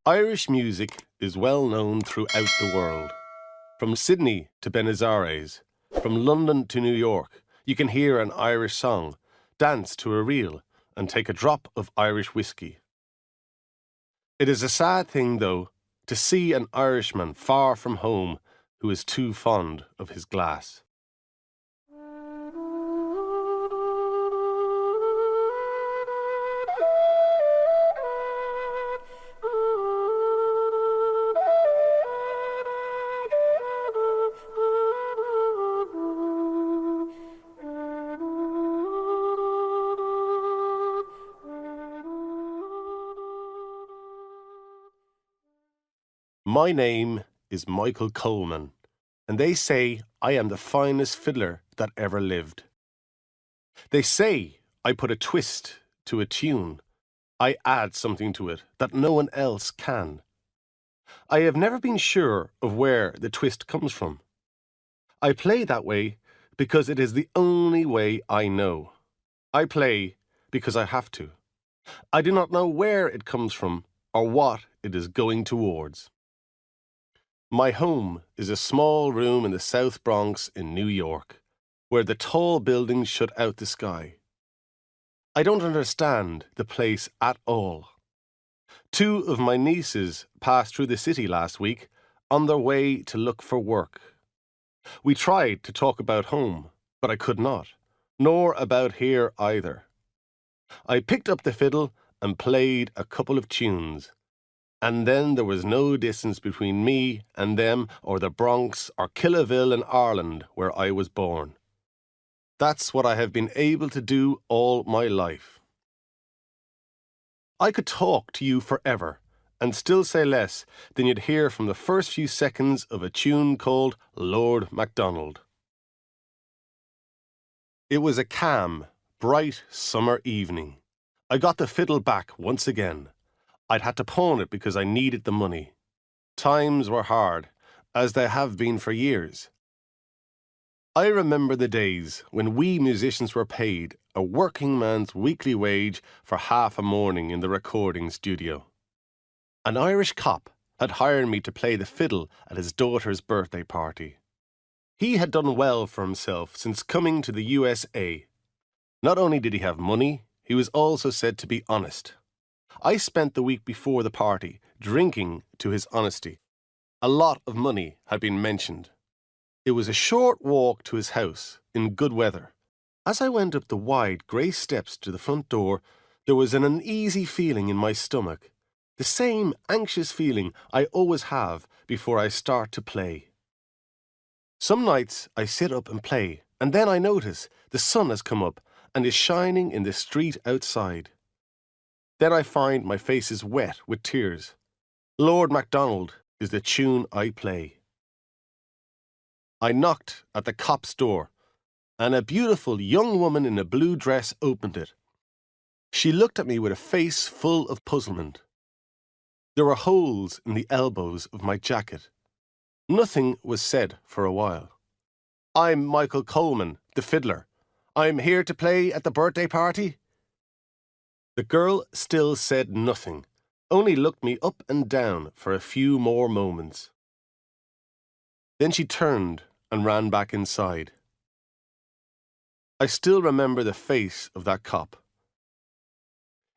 Irish music is well known throughout the world. From Sydney to Buenos Aires, from London to New York, you can hear an Irish song, dance to a reel, and take a drop of Irish whiskey. It is a sad thing, though, to see an Irishman far from home who is too fond of his glass. My name is Michael Coleman, and they say I am the finest fiddler that ever lived. They say I put a twist to a tune. I add something to it that no one else can. I have never been sure of where the twist comes from. I play that way because it is the only way I know. I play because I have to. I do not know where it comes from or what it is going towards. My home is a small room in the South Bronx in New York, where the tall buildings shut out the sky. I don't understand the place at all. 2 of my nieces passed through the city last week on their way to look for work. We tried to talk about home, but I could not, nor about here either. I picked up the fiddle and played a couple of tunes. And then there was no distance between me and them or the Bronx or Killaville in Ireland where I was born. That's what I have been able to do all my life. I could talk to you forever and still say less than you'd hear from the first few seconds of a tune called Lord MacDonald. It was a calm, bright summer evening. I got the fiddle back once again. I'd had to pawn it because I needed the money. Times were hard, as they have been for years. I remember the days when we musicians were paid a working man's weekly wage for half a morning in the recording studio. An Irish cop had hired me to play the fiddle at his daughter's birthday party. He had done well for himself since coming to the USA. Not only did he have money, he was also said to be honest. I spent the week before the party drinking to his honesty. A lot of money had been mentioned. It was a short walk to his house in good weather. As I went up the wide grey steps to the front door, there was an uneasy feeling in my stomach, the same anxious feeling I always have before I start to play. Some nights I sit up and play, and then I notice the sun has come up and is shining in the street outside. Then I find my face is wet with tears. Lord MacDonald is the tune I play. I knocked at the cop's door, and a beautiful young woman in a blue dress opened it. She looked at me with a face full of puzzlement. There were holes in the elbows of my jacket. Nothing was said for a while. "I'm Michael Coleman, the fiddler. I'm here to play at the birthday party." The girl still said nothing, only looked me up and down for a few more moments. Then she turned and ran back inside. I still remember the face of that cop.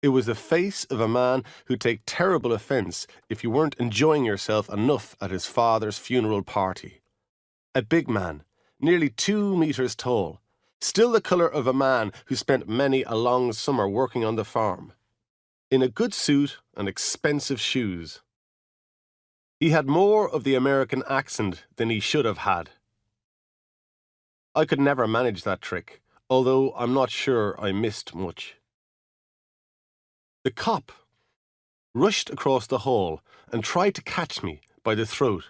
It was the face of a man who'd take terrible offence if you weren't enjoying yourself enough at his father's funeral party. A big man, nearly 2 meters tall, still the colour of a man who spent many a long summer working on the farm, in a good suit and expensive shoes. He had more of the American accent than he should have had. I could never manage that trick, although I'm not sure I missed much. The cop rushed across the hall and tried to catch me by the throat.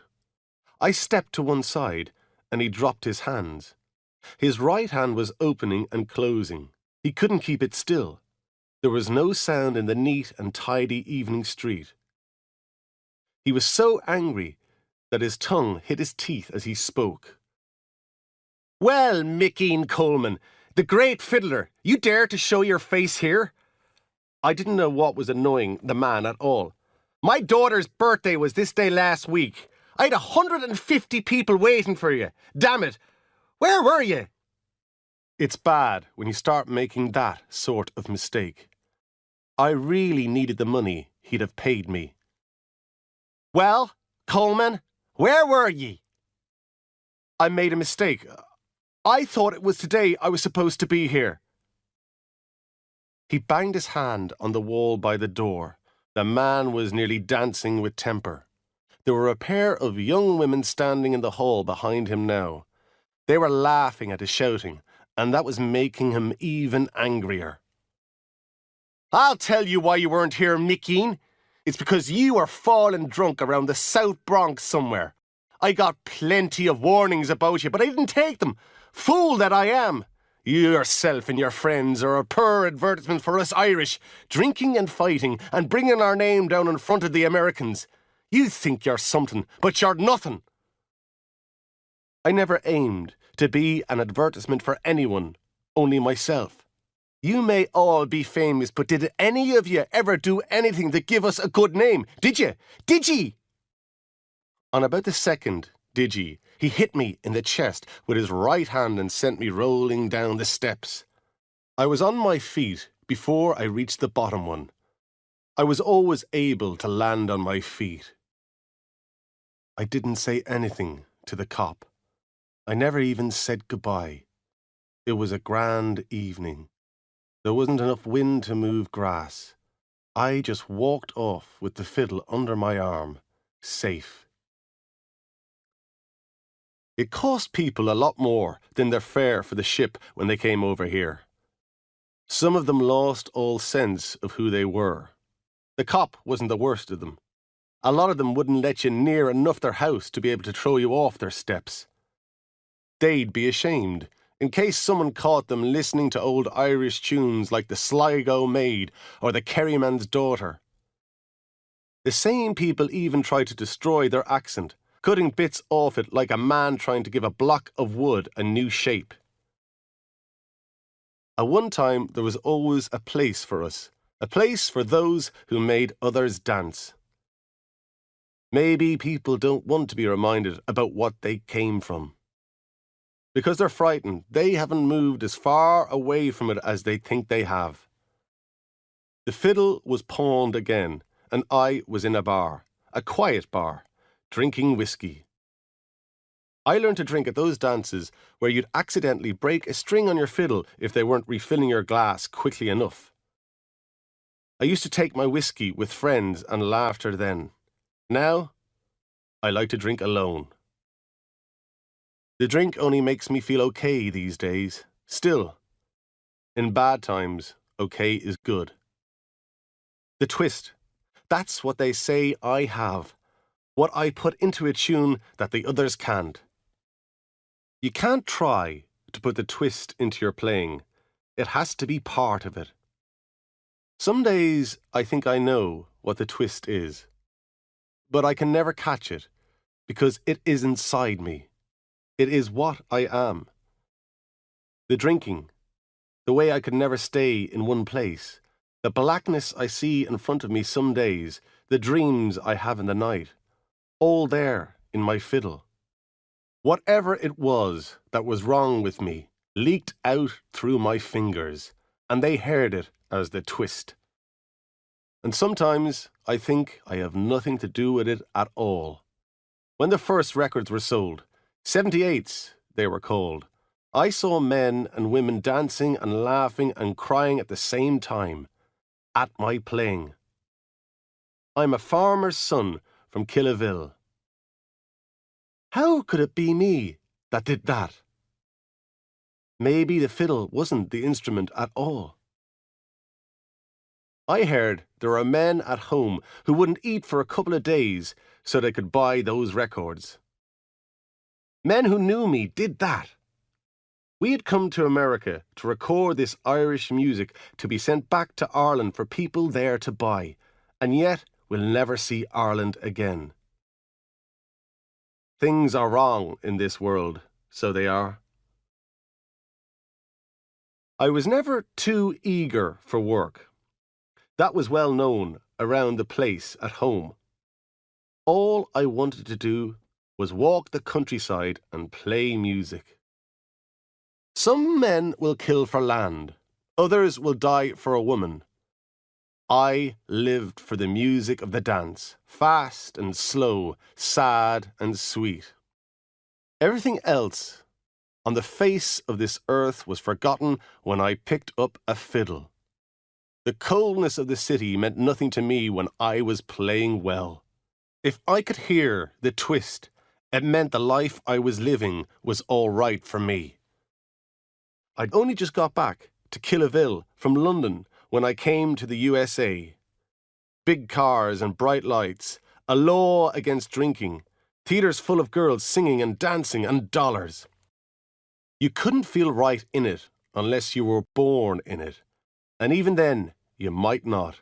I stepped to one side, and he dropped his hands. His right hand was opening and closing. He couldn't keep it still. There was no sound in the neat and tidy evening street. He was so angry that his tongue hit his teeth as he spoke. "Well, Mickeen Coleman, the great fiddler, you dare to show your face here?" I didn't know what was annoying the man at all. My daughter's birthday was this day last week. I had 150 people waiting for you. Damn it. Where were you? It's bad when you start making that sort of mistake. I really needed the money he'd have paid me. Well, Coleman, where were ye? I made a mistake. I thought it was today I was supposed to be here. He banged his hand on the wall by the door. The man was nearly dancing with temper. There were a pair of young women standing in the hall behind him now. They were laughing at his shouting, and that was making him even angrier. I'll tell you why you weren't here, Mickeen. It's because you were falling drunk around the South Bronx somewhere. I got plenty of warnings about you, but I didn't take them. Fool that I am. You yourself and your friends are a poor advertisement for us Irish, drinking and fighting and bringing our name down in front of the Americans. You think you're something, but you're nothing. I never aimed to be an advertisement for anyone, only myself. You may all be famous, but did any of you ever do anything to give us a good name? Did you? Did ye? On about the second, did ye, he hit me in the chest with his right hand and sent me rolling down the steps. I was on my feet before I reached the bottom one. I was always able to land on my feet. I didn't say anything to the cop. I never even said goodbye. It was a grand evening. There wasn't enough wind to move grass. I just walked off with the fiddle under my arm, safe. It cost people a lot more than their fare for the ship when they came over here. Some of them lost all sense of who they were. The cop wasn't the worst of them. A lot of them wouldn't let you near enough their house to be able to throw you off their steps. They'd be ashamed in case someone caught them listening to old Irish tunes like the Sligo Maid or the Kerryman's Daughter. The same people even tried to destroy their accent, cutting bits off it like a man trying to give a block of wood a new shape. At one time, there was always a place for us, a place for those who made others dance. Maybe people don't want to be reminded about what they came from. Because they're frightened, they haven't moved as far away from it as they think they have. The fiddle was pawned again, and I was in a bar, a quiet bar, drinking whiskey. I learned to drink at those dances where you'd accidentally break a string on your fiddle if they weren't refilling your glass quickly enough. I used to take my whiskey with friends and laughter then. Now, I like to drink alone. The drink only makes me feel okay these days. Still, in bad times, okay is good. The twist, that's what they say I have. What I put into a tune that the others can't. You can't try to put the twist into your playing. It has to be part of it. Some days I think I know what the twist is, but I can never catch it because it is inside me. It is what I am. The drinking, the way I could never stay in one place, the blackness I see in front of me some days, the dreams I have in the night, all there in my fiddle. Whatever it was that was wrong with me leaked out through my fingers, and they heard it as the twist. And sometimes I think I have nothing to do with it at all. When the first records were sold, 78s they were called, I saw men and women dancing and laughing and crying at the same time, at my playing. I'm a farmer's son from Killaville. How could it be me that did that? Maybe the fiddle wasn't the instrument at all. I heard there are men at home who wouldn't eat for a couple of days so they could buy those records. Men who knew me did that. We had come to America to record this Irish music to be sent back to Ireland for people there to buy, and yet we'll never see Ireland again. Things are wrong in this world, so they are. I was never too eager for work. That was well known around the place at home. All I wanted to do was walk the countryside and play music. Some men will kill for land, others will die for a woman. I lived for the music of the dance, fast and slow, sad and sweet. Everything else on the face of this earth was forgotten when I picked up a fiddle. The coldness of the city meant nothing to me when I was playing well. If I could hear the twist, it meant the life I was living was all right for me. I'd only just got back to Killaville from London when I came to the USA. Big cars and bright lights, a law against drinking, theatres full of girls singing and dancing, and dollars. You couldn't feel right in it unless you were born in it, and even then you might not.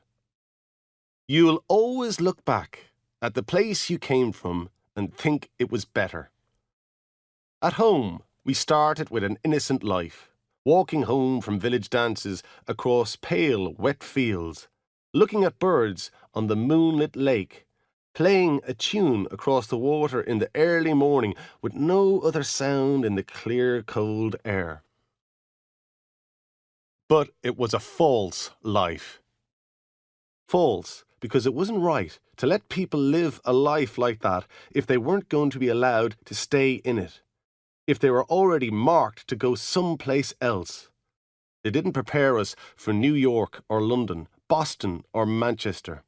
You'll always look back at the place you came from and think it was better. At home, we started with an innocent life, walking home from village dances across pale, wet fields, looking at birds on the moonlit lake, playing a tune across the water in the early morning with no other sound in the clear, cold air. But it was a false life. False because it wasn't right to let people live a life like that if they weren't going to be allowed to stay in it, if they were already marked to go someplace else. They didn't prepare us for New York or London, Boston or Manchester.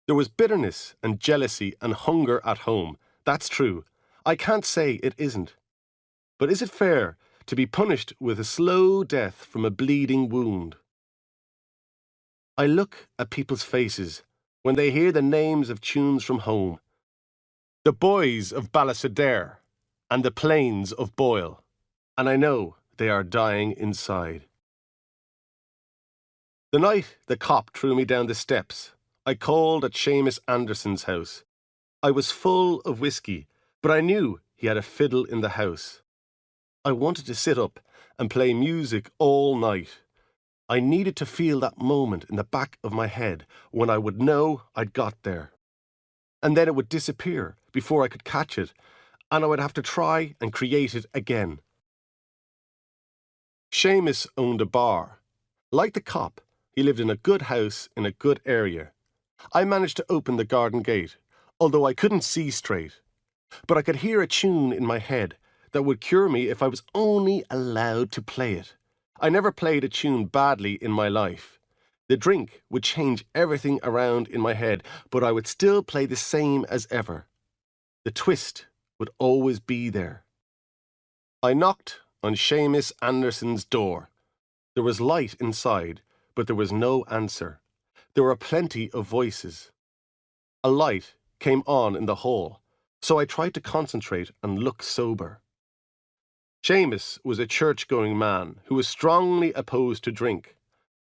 There was bitterness and jealousy and hunger at home. That's true. I can't say it isn't. But is it fair to be punished with a slow death from a bleeding wound? I look at people's faces when they hear the names of tunes from home. The boys of Ballisadaire and the plains of Boyle, and I know they are dying inside. The night the cop threw me down the steps, I called at Seamus Anderson's house. I was full of whiskey, but I knew he had a fiddle in the house. I wanted to sit up and play music all night. I needed to feel that moment in the back of my head when I would know I'd got there. And then it would disappear before I could catch it, and I would have to try and create it again. Seamus owned a bar. Like the cop, he lived in a good house in a good area. I managed to open the garden gate, although I couldn't see straight. But I could hear a tune in my head that would cure me if I was only allowed to play it. I never played a tune badly in my life. The drink would change everything around in my head, but I would still play the same as ever. The twist would always be there. I knocked on Seamus Anderson's door. There was light inside, but there was no answer. There were plenty of voices. A light came on in the hall, so I tried to concentrate and look sober. Seamus was a church-going man who was strongly opposed to drink,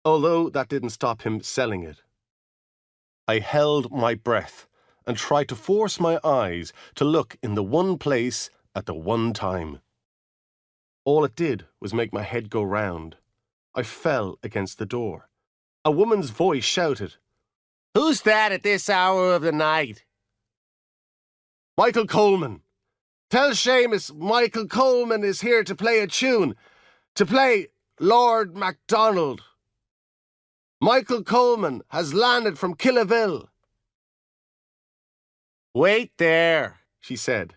although that didn't stop him selling it. I held my breath and tried to force my eyes to look in the one place at the one time. All it did was make my head go round. I fell against the door. A woman's voice shouted, "Who's that at this hour of the night?" "Michael Coleman. Tell Seamus Michael Coleman is here to play a tune, to play Lord MacDonald. Michael Coleman has landed from Killaville." "Wait there," she said,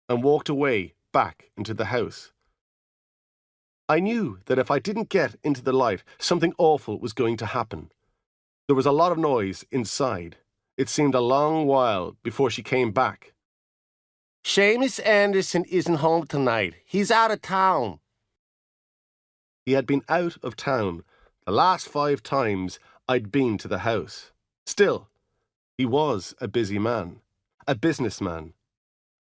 and walked away back into the house. I knew that if I didn't get into the light, something awful was going to happen. There was a lot of noise inside. It seemed a long while before she came back. "Seamus Anderson isn't home tonight. He's out of town." He had been out of town the last 5 times I'd been to the house. Still, he was a busy man, a businessman.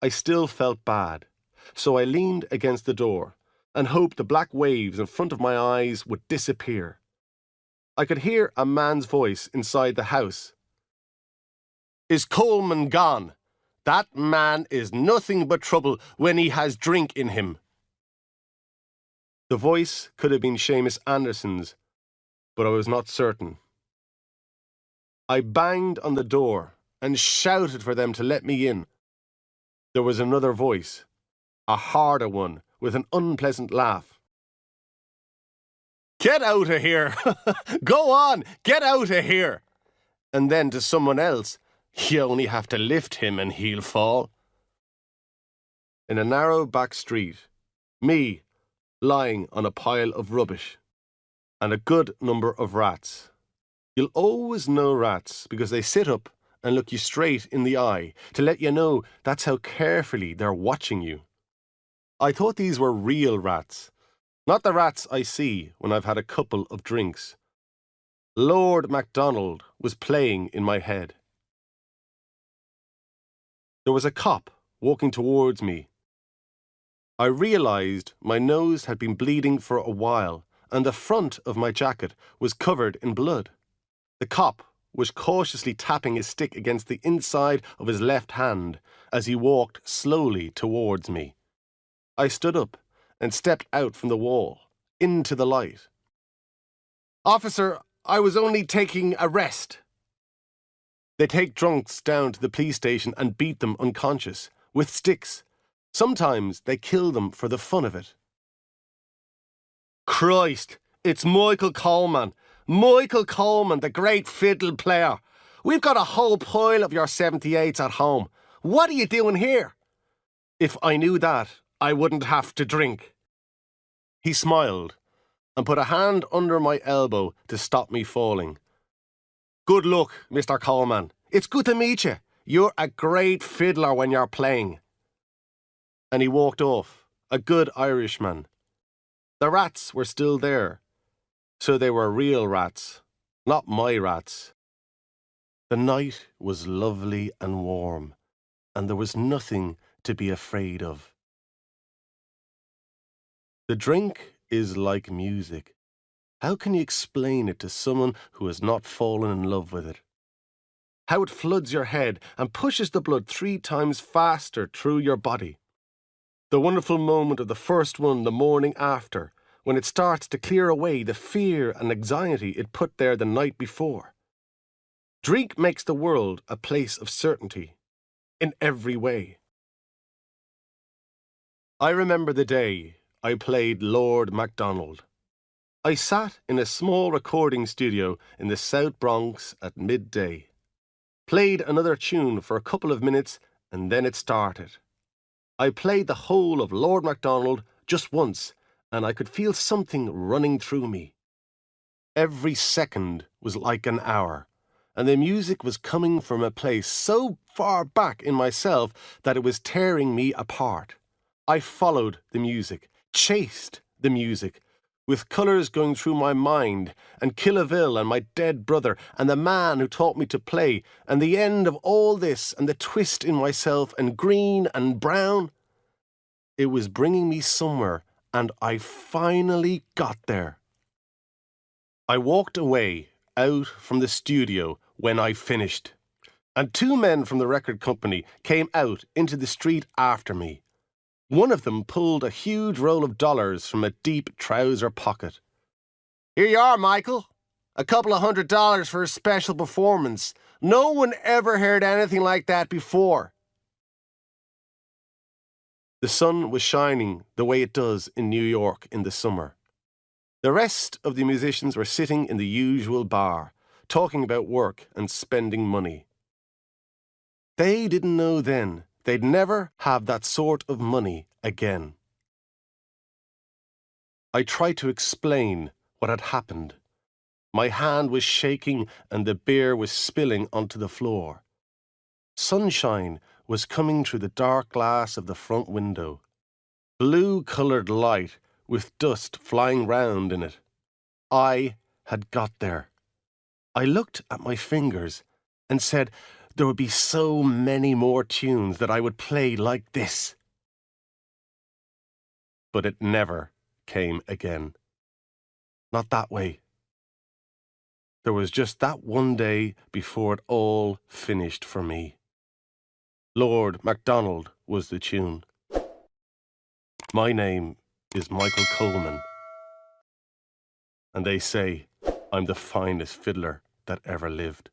I still felt bad, so I leaned against the door and hoped the black waves in front of my eyes would disappear. I could hear a man's voice inside the house. "Is Coleman gone? That man is nothing but trouble when he has drink in him." The voice could have been Seamus Anderson's, but I was not certain. I banged on the door and shouted for them to let me in. There was another voice, a harder one, with an unpleasant laugh. "Get out of here! Go on, get out of here!" And then to someone else, "You only have to lift him and he'll fall." In a narrow back street, me lying on a pile of rubbish, and a good number of rats. You'll always know rats because they sit up and look you straight in the eye to let you know that's how carefully they're watching you. I thought these were real rats, not the rats I see when I've had a couple of drinks. Lord MacDonald was playing in my head. There was a cop walking towards me. I realised my nose had been bleeding for a while, and the front of my jacket was covered in blood. The cop was cautiously tapping his stick against the inside of his left hand as he walked slowly towards me. I stood up and stepped out from the wall, into the light. "Officer, I was only taking a rest." They take drunks down to the police station and beat them unconscious, with sticks. Sometimes they kill them for the fun of it. "Christ, it's Michael Coleman. Michael Coleman, the great fiddle player. We've got a whole pile of your 78s at home. What are you doing here?" "If I knew that, I wouldn't have to drink." He smiled and put a hand under my elbow to stop me falling. "Good luck, Mr. Coleman. It's good to meet you. You're a great fiddler when you're playing." And he walked off, a good Irishman. The rats were still there, so they were real rats, not my rats. The night was lovely and warm, and there was nothing to be afraid of. The drink is like music. How can you explain it to someone who has not fallen in love with it? How it floods your head and pushes the blood 3 times faster through your body. The wonderful moment of the first one the morning after, when it starts to clear away the fear and anxiety it put there the night before. Drink makes the world a place of certainty, in every way. I remember the day I played Lord MacDonald. I sat in a small recording studio in the South Bronx at midday. Played another tune for a couple of minutes and then it started. I played the whole of Lord MacDonald just once and I could feel something running through me. Every second was like an hour, and the music was coming from a place so far back in myself that it was tearing me apart. I followed the music, chased the music, with colours going through my mind, and Killaville and my dead brother, and the man who taught me to play, and the end of all this, and the twist in myself, and green and brown. It was bringing me somewhere, and I finally got there. I walked away, out from the studio, when I finished, and 2 men from the record company came out into the street after me. One of them pulled a huge roll of dollars from a deep trouser pocket. "Here you are, Michael. A couple of $100 for a special performance. No one ever heard anything like that before." The sun was shining the way it does in New York in the summer. The rest of the musicians were sitting in the usual bar, talking about work and spending money. They didn't know then they'd never have that sort of money again. I tried to explain what had happened. My hand was shaking and the beer was spilling onto the floor. Sunshine was coming through the dark glass of the front window. Blue-coloured light with dust flying round in it. I had got there. I looked at my fingers and said there would be so many more tunes that I would play like this. But it never came again. Not that way. There was just that one day before it all finished for me. Lord MacDonald was the tune. My name is Michael Coleman, and they say I'm the finest fiddler that ever lived.